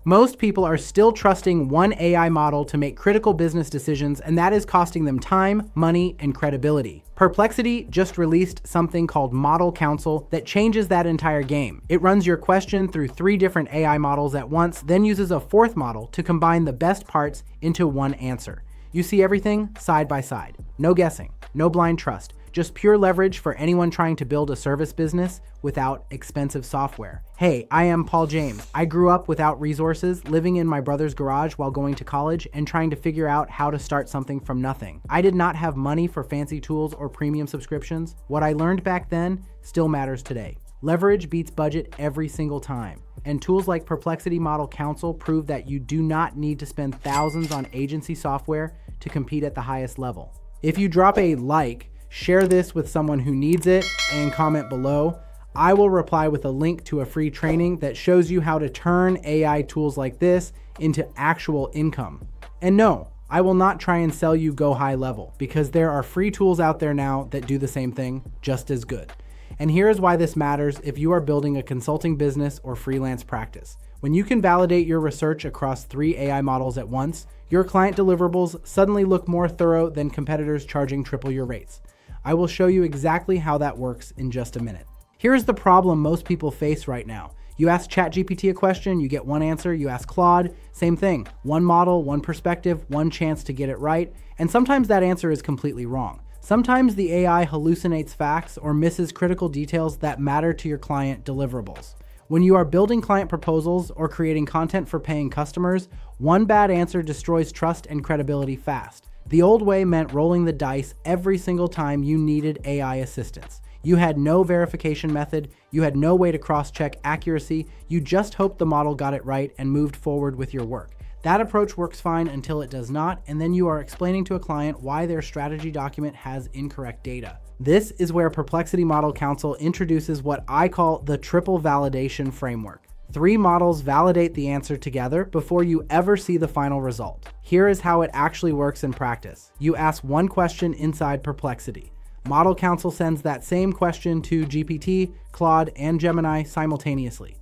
Most people are still trusting one AI model to make critical business decisions, and that is costing them time, money, and credibility. Perplexity just released something called Model Council that changes that entire game. It runs your question through 3 different AI models at once, then uses a 4th model to combine the best parts into one answer. You see everything side by side. No guessing, no blind trust, just pure leverage for anyone trying to build a service business without expensive software. Hey, I am Paul James. I grew up without resources, living in my brother's garage while going to college and trying to figure out how to start something from nothing. I did not have money for fancy tools or premium subscriptions. What I learned back then still matters today. Leverage beats budget every single time. And tools like Perplexity Model Council prove that you do not need to spend thousands on agency software to compete at the highest level. If you drop a like, share this with someone who needs it, and comment below, I will reply with a link to a free training that shows you how to turn AI tools like this into actual income. And no, I will not try and sell you go high level, because there are free tools out there now that do the same thing just as good. And here is why this matters if you are building a consulting business or freelance practice. When you can validate your research across 3 AI models at once, your client deliverables suddenly look more thorough than competitors charging triple your rates. I will show you exactly how that works in just a minute. Here's the problem most people face right now. You ask ChatGPT a question, you get one answer. You ask Claude, same thing. One model, one perspective, one chance to get it right. And sometimes that answer is completely wrong. Sometimes the AI hallucinates facts or misses critical details that matter to your client deliverables. When you are building client proposals or creating content for paying customers, one bad answer destroys trust and credibility fast. The old way meant rolling the dice every single time you needed AI assistance. You had no verification method, you had no way to cross-check accuracy, you just hoped the model got it right and moved forward with your work. That approach works fine until it does not, and then you are explaining to a client why their strategy document has incorrect data. This is where Perplexity Model Council introduces what I call the triple validation framework. 3 models validate the answer together before you ever see the final result. Here is how it actually works in practice. You ask one question inside Perplexity. Model Council sends that same question to GPT, Claude, and Gemini simultaneously.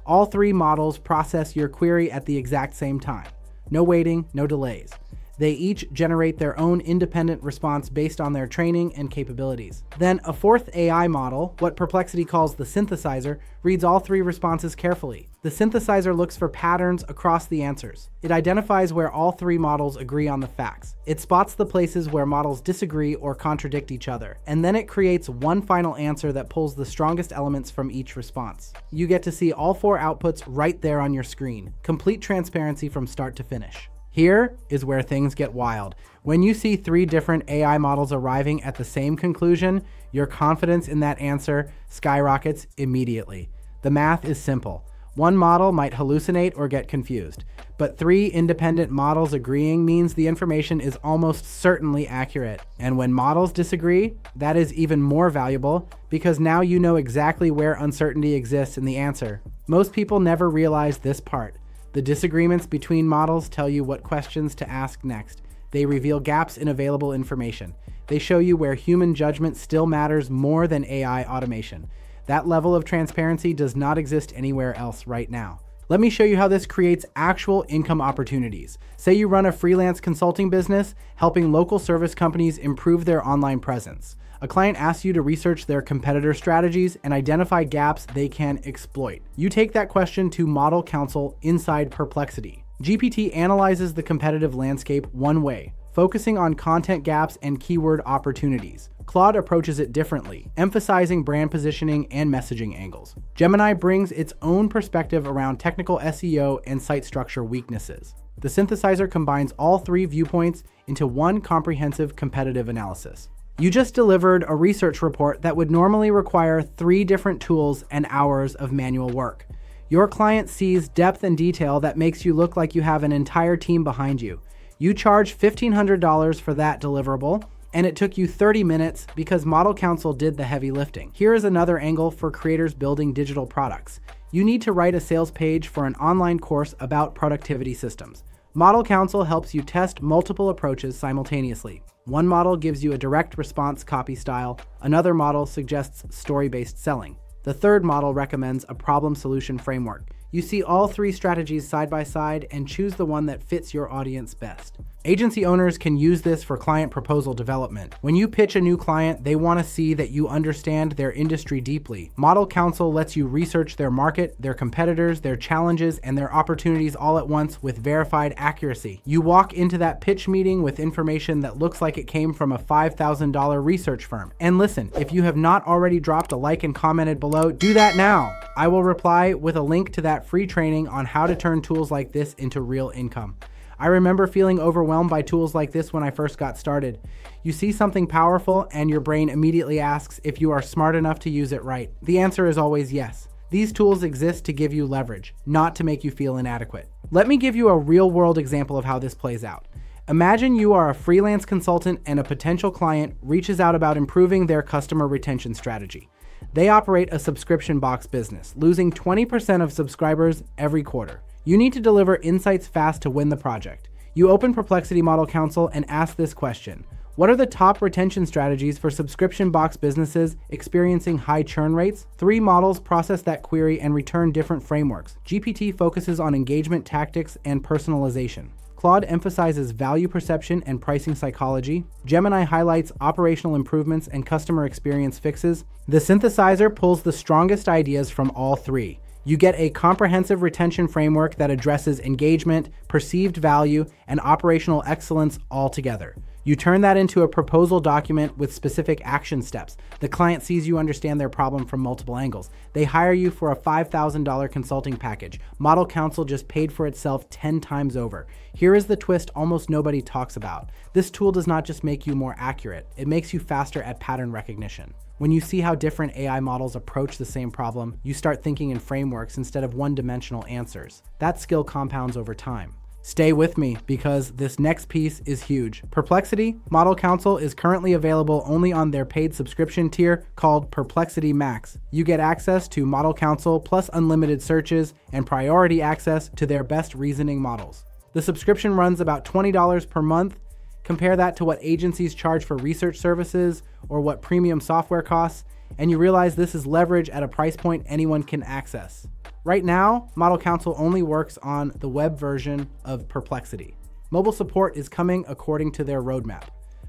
All 3 models process your query at the exact same time. No waiting, no delays. They each generate their own independent response based on their training and capabilities. Then a 4th AI model, what Perplexity calls the synthesizer, reads all 3 responses carefully. The synthesizer looks for patterns across the answers. It identifies where all 3 models agree on the facts. It spots the places where models disagree or contradict each other. And then it creates one final answer that pulls the strongest elements from each response. You get to see all 4 outputs right there on your screen. Complete transparency from start to finish. Here is where things get wild. When you see 3 different AI models arriving at the same conclusion, your confidence in that answer skyrockets immediately. The math is simple. One model might hallucinate or get confused, but 3 independent models agreeing means the information is almost certainly accurate. And when models disagree, that is even more valuable because now you know exactly where uncertainty exists in the answer. Most people never realize this part. The disagreements between models tell you what questions to ask next. They reveal gaps in available information. They show you where human judgment still matters more than AI automation. That level of transparency does not exist anywhere else right now. Let me show you how this creates actual income opportunities. Say you run a freelance consulting business, helping local service companies improve their online presence. A client asks you to research their competitor strategies and identify gaps they can exploit. You take that question to Model Council inside Perplexity. GPT analyzes the competitive landscape one way, focusing on content gaps and keyword opportunities. Claude approaches it differently, emphasizing brand positioning and messaging angles. Gemini brings its own perspective around technical SEO and site structure weaknesses. The synthesizer combines all 3 viewpoints into one comprehensive competitive analysis. You just delivered a research report that would normally require 3 different tools and hours of manual work. Your client sees depth and detail that makes you look like you have an entire team behind you. You charge $1,500 for that deliverable, and it took you 30 minutes because Model Council did the heavy lifting. Here is another angle for creators building digital products. You need to write a sales page for an online course about productivity systems. Model Council helps you test multiple approaches simultaneously. One model gives you a direct response copy style. Another model suggests story-based selling. The 3rd model recommends a problem-solution framework. You see all three strategies side by side and choose the one that fits your audience best. Agency owners can use this for client proposal development. When you pitch a new client, they want to see that you understand their industry deeply. Model Counsel lets you research their market, their competitors, their challenges, and their opportunities all at once with verified accuracy. You walk into that pitch meeting with information that looks like it came from a $5,000 research firm. And listen, if you have not already dropped a like and commented below, do that now. I will reply with a link to that free training on how to turn tools like this into real income. I remember feeling overwhelmed by tools like this when I first got started. You see something powerful and your brain immediately asks if you are smart enough to use it right. The answer is always yes. These tools exist to give you leverage, not to make you feel inadequate. Let me give you a real-world example of how this plays out. Imagine you are a freelance consultant and a potential client reaches out about improving their customer retention strategy. They operate a subscription box business, losing 20% of subscribers every quarter. You need to deliver insights fast to win the project. You open Perplexity Model Counsel and ask this question: what are the top retention strategies for subscription box businesses experiencing high churn rates? 3 models process that query and return different frameworks. GPT focuses on engagement tactics and personalization. Claude emphasizes value perception and pricing psychology. Gemini highlights operational improvements and customer experience fixes. The synthesizer pulls the strongest ideas from all 3. You get a comprehensive retention framework that addresses engagement, perceived value, and operational excellence all together. You turn that into a proposal document with specific action steps. The client sees you understand their problem from multiple angles. They hire you for a $5,000 consulting package. Model Counsel just paid for itself 10 times over. Here is the twist almost nobody talks about. This tool does not just make you more accurate, it makes you faster at pattern recognition. When you see how different AI models approach the same problem, you start thinking in frameworks instead of one-dimensional answers. That skill compounds over time. Stay with me because this next piece is huge. Perplexity Model Counsel is currently available only on their paid subscription tier called Perplexity Max. You get access to Model Counsel plus unlimited searches and priority access to their best reasoning models. The subscription runs about $20 per month. Compare that to what agencies charge for research services or what premium software costs, and you realize this is leverage at a price point anyone can access. Right now, Model Counsel only works on the web version of Perplexity. Mobile support is coming according to their roadmap.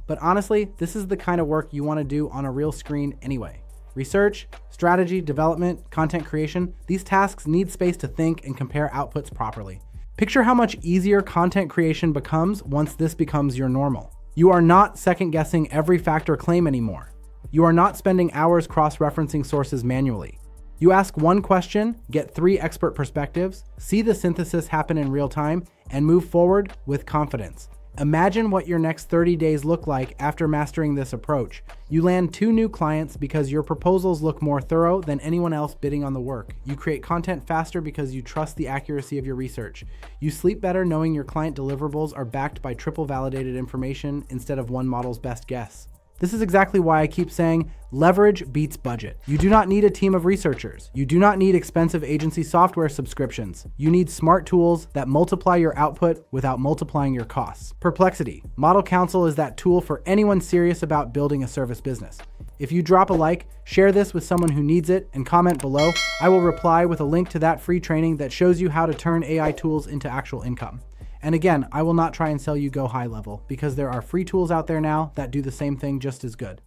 But honestly, this is the kind of work you want to do on a real screen anyway. Research, strategy, development, content creation, these tasks need space to think and compare outputs properly. Picture how much easier content creation becomes once this becomes your normal. You are not second-guessing every fact or claim anymore. You are not spending hours cross-referencing sources manually. You ask one question, get 3 expert perspectives, see the synthesis happen in real time, and move forward with confidence. Imagine what your next 30 days look like after mastering this approach. You land 2 new clients because your proposals look more thorough than anyone else bidding on the work. You create content faster because you trust the accuracy of your research. You sleep better knowing your client deliverables are backed by triple validated information instead of one model's best guess. This is exactly why I keep saying leverage beats budget. You do not need a team of researchers. You do not need expensive agency software subscriptions. You need smart tools that multiply your output without multiplying your costs. Perplexity Model Counsel is that tool for anyone serious about building a service business. If you drop a like, share this with someone who needs it, and comment below, I will reply with a link to that free training that shows you how to turn AI tools into actual income. And again, I will not try and sell you Go High Level because there are free tools out there now that do the same thing just as good.